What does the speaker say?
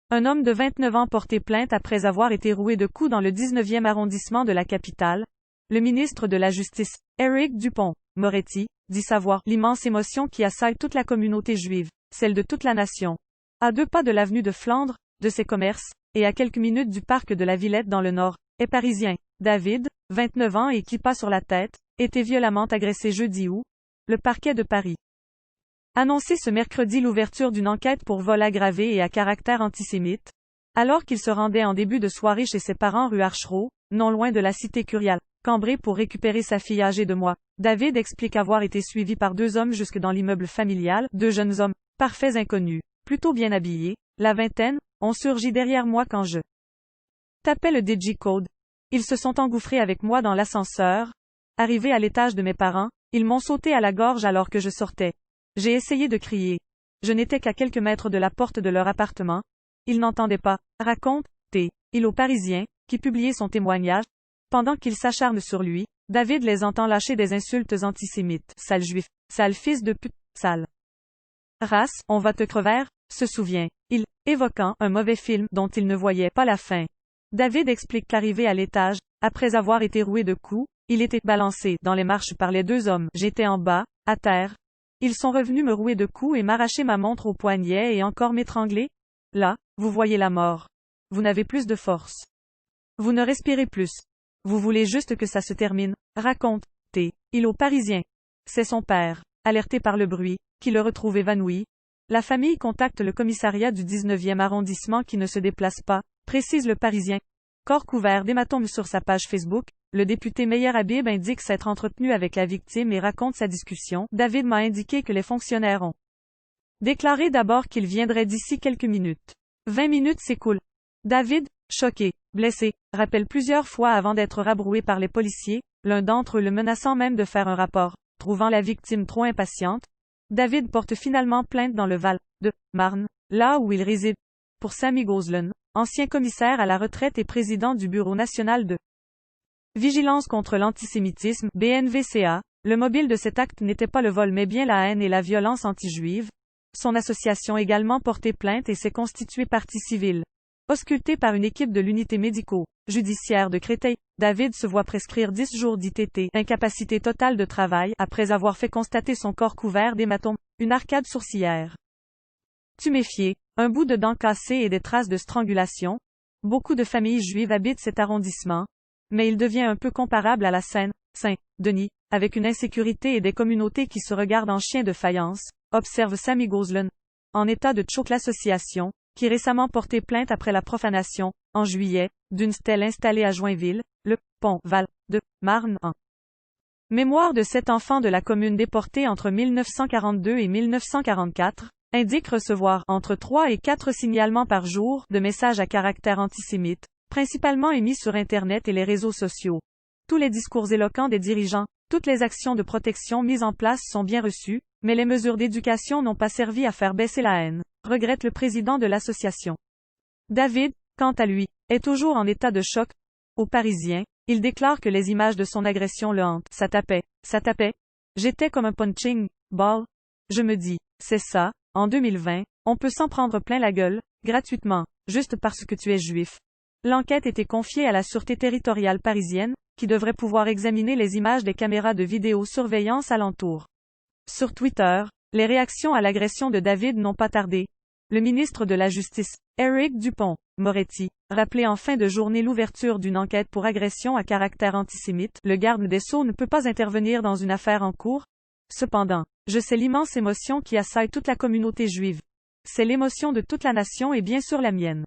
Un homme de 29 ans porté plainte après avoir été roué de coups dans le 19e arrondissement de la capitale. Le ministre de la Justice, Éric Dupond-Moretti, dit savoir l'immense émotion qui assaille toute la communauté juive, celle de toute la nation. À 2 pas de l'avenue de Flandre, de ses commerces, et à quelques minutes du parc de la Villette dans le nord, est parisien. David, 29 ans et kippa sur la tête, était violemment agressé jeudi août. Le parquet de Paris annoncé ce mercredi l'ouverture d'une enquête pour vol aggravé et à caractère antisémite, alors qu'il se rendait en début de soirée chez ses parents rue Archereau, non loin de la cité Curial, Cambrai pour récupérer sa fille âgée de mois. David explique avoir été suivi par 2 hommes jusque dans l'immeuble familial, 2 jeunes hommes, parfaits inconnus, plutôt bien habillés, la vingtaine, ont surgi derrière moi quand je tapais le digicode. Ils se sont engouffrés avec moi dans l'ascenseur. Arrivé à l'étage de mes parents, ils m'ont sauté à la gorge alors que je sortais. J'ai essayé de crier. Je n'étais qu'à quelques mètres de la porte de leur appartement. Ils n'entendaient pas, raconte il au Parisien, qui publiait son témoignage. Pendant qu'ils s'acharnent sur lui, David les entend lâcher des insultes antisémites. Sale juif, sale fils de pute, sale race, on va te crever, se souvient-il, évoquant un mauvais film dont il ne voyait pas la fin. David explique qu'arrivé à l'étage, après avoir été roué de coups, il était balancé dans les marches par les 2 hommes. J'étais en bas, à terre. Ils sont revenus me rouer de coups et m'arracher ma montre au poignet et encore m'étrangler. Là, vous voyez la mort. Vous n'avez plus de force. Vous ne respirez plus. Vous voulez juste que ça se termine, raconte-t-il au Parisien. C'est son père, alerté par le bruit, qui le retrouve évanoui. La famille contacte le commissariat du 19e arrondissement qui ne se déplace pas, précise le Parisien. Corps couvert d'hématomes sur sa page Facebook, le député Meyer Habib indique s'être entretenu avec la victime et raconte sa discussion. David m'a indiqué que les fonctionnaires ont déclaré d'abord qu'ils viendraient d'ici quelques minutes. 20 minutes s'écoulent. David, choqué, blessé, rappelle plusieurs fois avant d'être rabroué par les policiers, l'un d'entre eux le menaçant même de faire un rapport. Trouvant la victime trop impatiente, David porte finalement plainte dans le Val-de-Marne, là où il réside, pour Samy Gozlan, ancien commissaire à la retraite et président du Bureau national de vigilance contre l'antisémitisme, BNVCA. Le mobile de cet acte n'était pas le vol mais bien la haine et la violence anti-juive. Son association également porté plainte et s'est constituée partie civile. Ausculté par une équipe de l'unité médico-judiciaire de Créteil, David se voit prescrire 10 jours d'ITT, incapacité totale de travail, après avoir fait constater son corps couvert d'hématomes, une arcade sourcilière tuméfiée, un bout de dent cassé et des traces de strangulation. Beaucoup de familles juives habitent cet arrondissement, mais il devient un peu comparable à la Seine-Saint-Denis, avec une insécurité et des communautés qui se regardent en chiens de faïence, observe Samy Gozlan. En état de choc l'association, qui récemment porté plainte après la profanation, en juillet, d'une stèle installée à Joinville, le pont Val-de-Marne en mémoire de 7 enfants de la commune déportés entre 1942 et 1944, indique recevoir entre 3 et 4 signalements par jour de messages à caractère antisémite, principalement émis sur Internet et les réseaux sociaux. Tous les discours éloquents des dirigeants, toutes les actions de protection mises en place sont bien reçues, mais les mesures d'éducation n'ont pas servi à faire baisser la haine, regrette le président de l'association. David, quant à lui, est toujours en état de choc. Au Parisien, il déclare que les images de son agression le hantent. Ça tapait. J'étais comme un punching ball. Je me dis, c'est ça, en 2020, on peut s'en prendre plein la gueule, gratuitement, juste parce que tu es juif. L'enquête était confiée à la Sûreté territoriale parisienne, qui devrait pouvoir examiner les images des caméras de vidéosurveillance alentour. Sur Twitter, les réactions à l'agression de David n'ont pas tardé. Le ministre de la Justice, Éric Dupond-Moretti, rappelait en fin de journée l'ouverture d'une enquête pour agression à caractère antisémite. Le garde des Sceaux ne peut pas intervenir dans une affaire en cours. Cependant, je sais l'immense émotion qui assaille toute la communauté juive. C'est l'émotion de toute la nation et bien sûr la mienne.